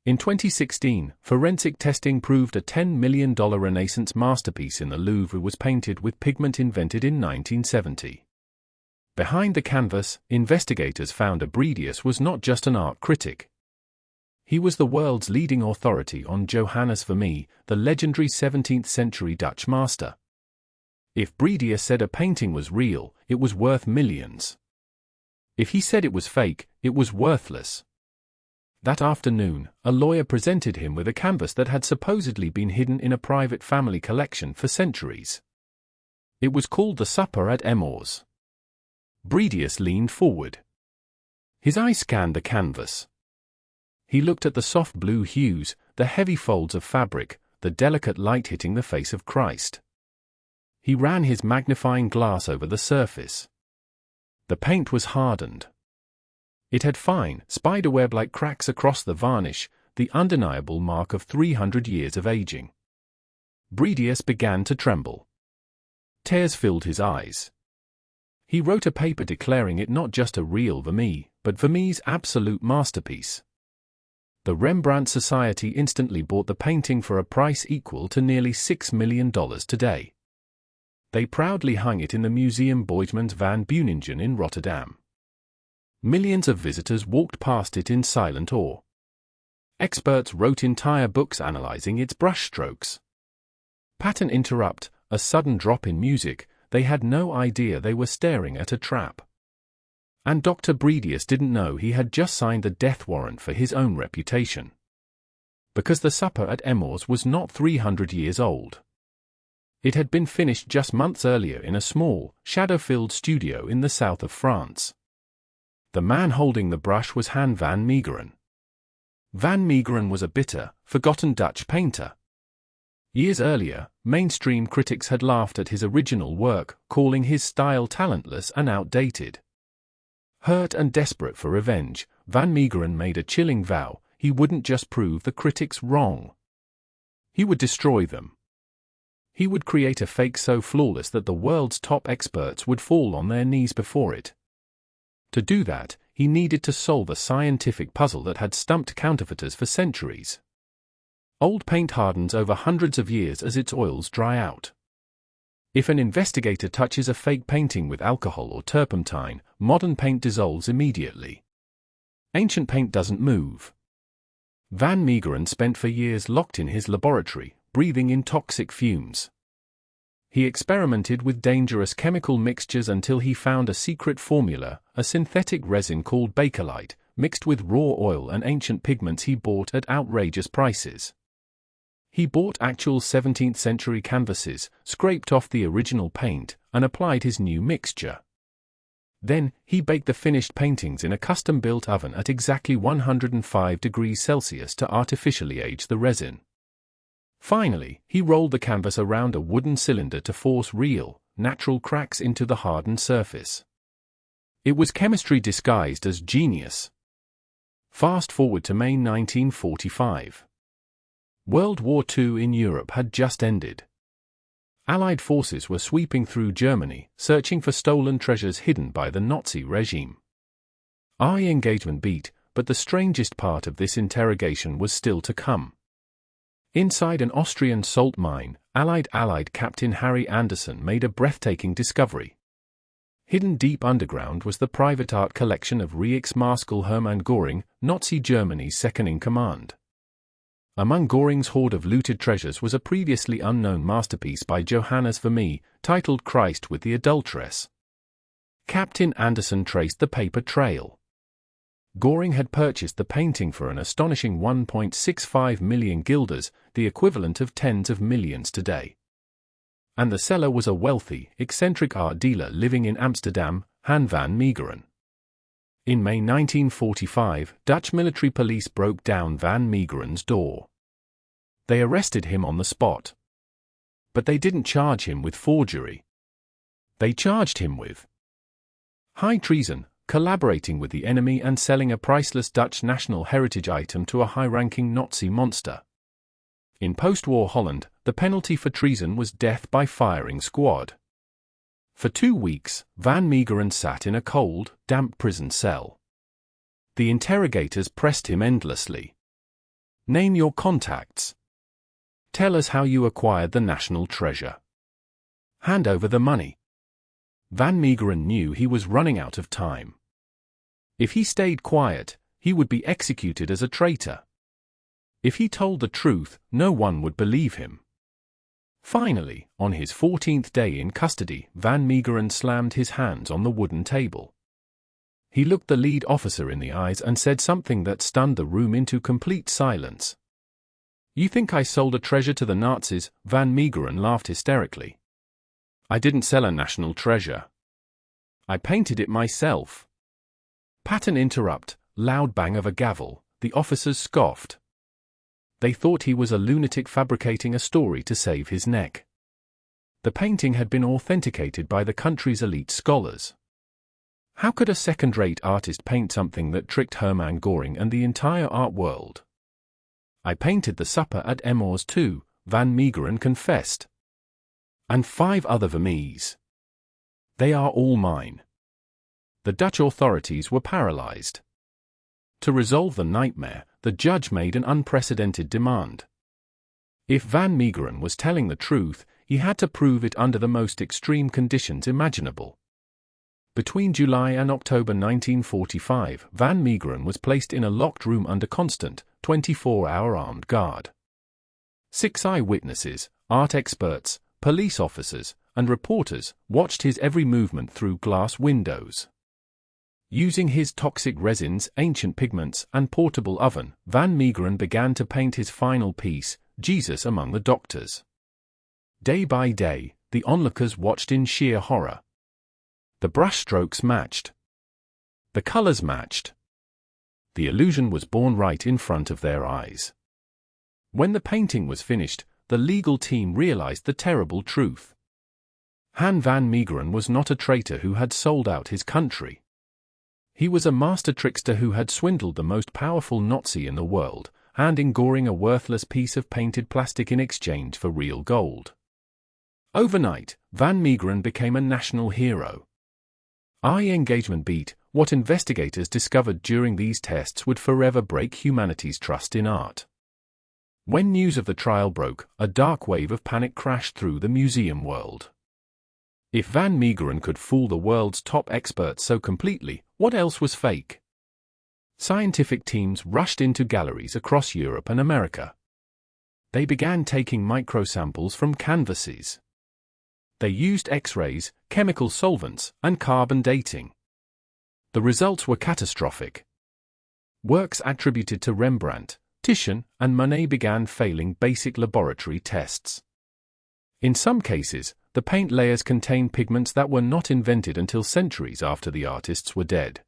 In 2016, forensic testing proved a $10 million Renaissance masterpiece in the Louvre was painted with pigment invented in 1970. Behind the canvas, investigators found Bredius was not just an art critic. He was the world's leading authority on Johannes Vermeer, the legendary 17th-century Dutch master. If Bredius said a painting was real, it was worth millions. If he said it was fake, it was worthless. That afternoon, a lawyer presented him with a canvas that had supposedly been hidden in a private family collection for centuries. It was called The Supper at Emmors. Bredius leaned forward. His eye scanned the canvas. He looked at the soft blue hues, the heavy folds of fabric, the delicate light hitting the face of Christ. He ran his magnifying glass over the surface. The paint was hardened. It had fine, spiderweb-like cracks across the varnish, the undeniable mark of 300 years of aging. Bredius began to tremble. Tears filled his eyes. He wrote a paper declaring it not just a real Vermeer, but Vermeer's absolute masterpiece. The Rembrandt Society instantly bought the painting for a price equal to nearly $6 million today. They proudly hung it in the Museum Boijmans van Beuningen in Rotterdam. Millions of visitors walked past it in silent awe. Experts wrote entire books analyzing its brushstrokes. Pattern interrupt, a sudden drop in music, they had no idea they were staring at a trap. And Dr. Bredius didn't know he had just signed the death warrant for his own reputation. Because the Supper at Emmors was not 300 years old. It had been finished just months earlier in a small, shadow-filled studio in the south of France. The man holding the brush was Han van Meegeren. Van Meegeren was a bitter, forgotten Dutch painter. Years earlier, mainstream critics had laughed at his original work, calling his style talentless and outdated. Hurt and desperate for revenge, Van Meegeren made a chilling vow: he wouldn't just prove the critics wrong. He would destroy them. He would create a fake so flawless that the world's top experts would fall on their knees before it. To do that, he needed to solve a scientific puzzle that had stumped counterfeiters for centuries. Old paint hardens over hundreds of years as its oils dry out. If an investigator touches a fake painting with alcohol or turpentine, modern paint dissolves immediately. Ancient paint doesn't move. Van Meegeren spent for years locked in his laboratory, breathing in toxic fumes. He experimented with dangerous chemical mixtures until he found a secret formula, a synthetic resin called bakelite, mixed with raw oil and ancient pigments he bought at outrageous prices. He bought actual 17th-century canvases, scraped off the original paint, and applied his new mixture. Then, he baked the finished paintings in a custom-built oven at exactly 105 degrees Celsius to artificially age the resin. Finally, he rolled the canvas around a wooden cylinder to force real, natural cracks into the hardened surface. It was chemistry disguised as genius. Fast forward to May 1945. World War II in Europe had just ended. Allied forces were sweeping through Germany, searching for stolen treasures hidden by the Nazi regime. Our engagement beat, but the strangest part of this interrogation was still to come. Inside an Austrian salt mine, Allied Captain Harry Anderson made a breathtaking discovery. Hidden deep underground was the private art collection of Reichsmarschall Hermann Göring, Nazi Germany's second-in-command. Among Göring's hoard of looted treasures was a previously unknown masterpiece by Johannes Vermeer, titled Christ with the Adulteress. Captain Anderson traced the paper trail. Göring had purchased the painting for an astonishing 1.65 million guilders, the equivalent of tens of millions today. And the seller was a wealthy, eccentric art dealer living in Amsterdam, Han van Meegeren. In May 1945, Dutch military police broke down Van Meegeren's door. They arrested him on the spot. But they didn't charge him with forgery. They charged him with high treason, collaborating with the enemy and selling a priceless Dutch national heritage item to a high-ranking Nazi monster. In post-war Holland, the penalty for treason was death by firing squad. For 2 weeks, Van Meegeren sat in a cold, damp prison cell. The interrogators pressed him endlessly. Name your contacts. Tell us how you acquired the national treasure. Hand over the money. Van Meegeren knew he was running out of time. If he stayed quiet, he would be executed as a traitor. If he told the truth, no one would believe him. Finally, on his 14th day in custody, Van Meegeren slammed his hands on the wooden table. He looked the lead officer in the eyes and said something that stunned the room into complete silence. "You think I sold a treasure to the Nazis?" Van Meegeren laughed hysterically. "I didn't sell a national treasure. I painted it myself." Pattern interrupt, loud bang of a gavel, the officers scoffed. They thought he was a lunatic fabricating a story to save his neck. The painting had been authenticated by the country's elite scholars. How could a second-rate artist paint something that tricked Hermann Göring and the entire art world? "I painted the supper at Emmors too," Van Meegeren confessed. "And 5 other Vermeers. They are all mine." The Dutch authorities were paralyzed. To resolve the nightmare, the judge made an unprecedented demand. If Van Meegeren was telling the truth, he had to prove it under the most extreme conditions imaginable. Between July and October 1945, Van Meegeren was placed in a locked room under constant, 24-hour armed guard. 6 eyewitnesses, art experts, police officers, and reporters watched his every movement through glass windows. Using his toxic resins, ancient pigments, and portable oven, Van Meegeren began to paint his final piece, Jesus Among the Doctors. Day by day, the onlookers watched in sheer horror. The brushstrokes matched. The colors matched. The illusion was born right in front of their eyes. When the painting was finished, the legal team realized the terrible truth. Van Meegeren was not a traitor who had sold out his country. He was a master trickster who had swindled the most powerful Nazi in the world, handing Göring a worthless piece of painted plastic in exchange for real gold. Overnight, Van Meegeren became a national hero. Eye engagement beat, what investigators discovered during these tests would forever break humanity's trust in art. When news of the trial broke, a dark wave of panic crashed through the museum world. If Van Meegeren could fool the world's top experts so completely, what else was fake? Scientific teams rushed into galleries across Europe and America. They began taking microsamples from canvases. They used X-rays, chemical solvents, and carbon dating. The results were catastrophic. Works attributed to Rembrandt, Titian, and Monet began failing basic laboratory tests. In some cases, the paint layers contained pigments that were not invented until centuries after the artists were dead.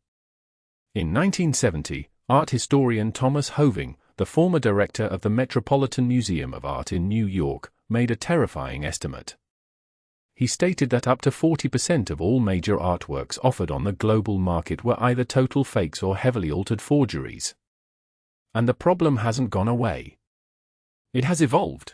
In 1970, art historian Thomas Hoving, the former director of the Metropolitan Museum of Art in New York, made a terrifying estimate. He stated that up to 40% of all major artworks offered on the global market were either total fakes or heavily altered forgeries. And the problem hasn't gone away. It has evolved.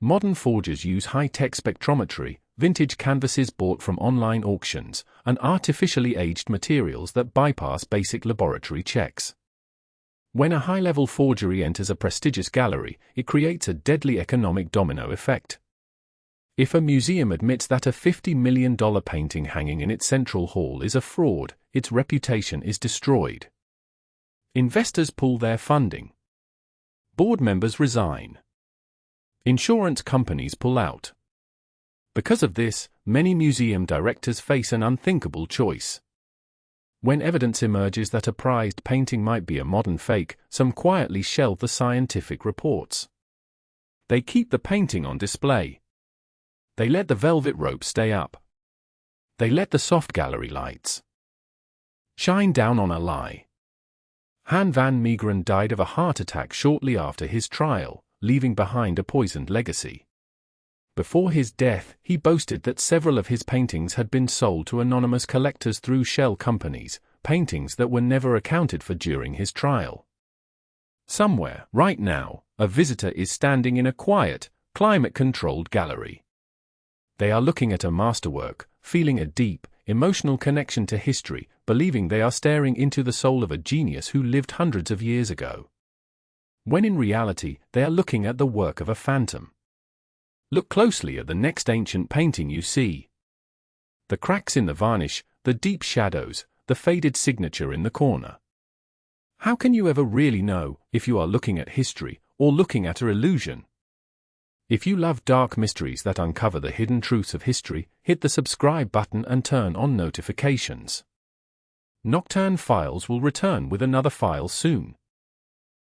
Modern forgers use high-tech spectrometry, vintage canvases bought from online auctions, and artificially aged materials that bypass basic laboratory checks. When a high-level forgery enters a prestigious gallery, it creates a deadly economic domino effect. If a museum admits that a $50 million painting hanging in its central hall is a fraud, its reputation is destroyed. Investors pull their funding. Board members resign. Insurance companies pull out. Because of this, many museum directors face an unthinkable choice. When evidence emerges that a prized painting might be a modern fake, some quietly shelve the scientific reports. They keep the painting on display. They let the velvet rope stay up. They let the soft gallery lights shine down on a lie. Van Meegeren died of a heart attack shortly after his trial, leaving behind a poisoned legacy. Before his death, he boasted that several of his paintings had been sold to anonymous collectors through shell companies, paintings that were never accounted for during his trial. Somewhere, right now, a visitor is standing in a quiet, climate-controlled gallery. They are looking at a masterwork, feeling a deep, emotional connection to history, believing they are staring into the soul of a genius who lived hundreds of years ago. when in reality they are looking at the work of a phantom. Look closely at the next ancient painting you see. The cracks in the varnish, the deep shadows, the faded signature in the corner. How can you ever really know if you are looking at history or looking at an illusion? If you love dark mysteries that uncover the hidden truths of history, hit the subscribe button and turn on notifications. Nocturne Files will return with another file soon.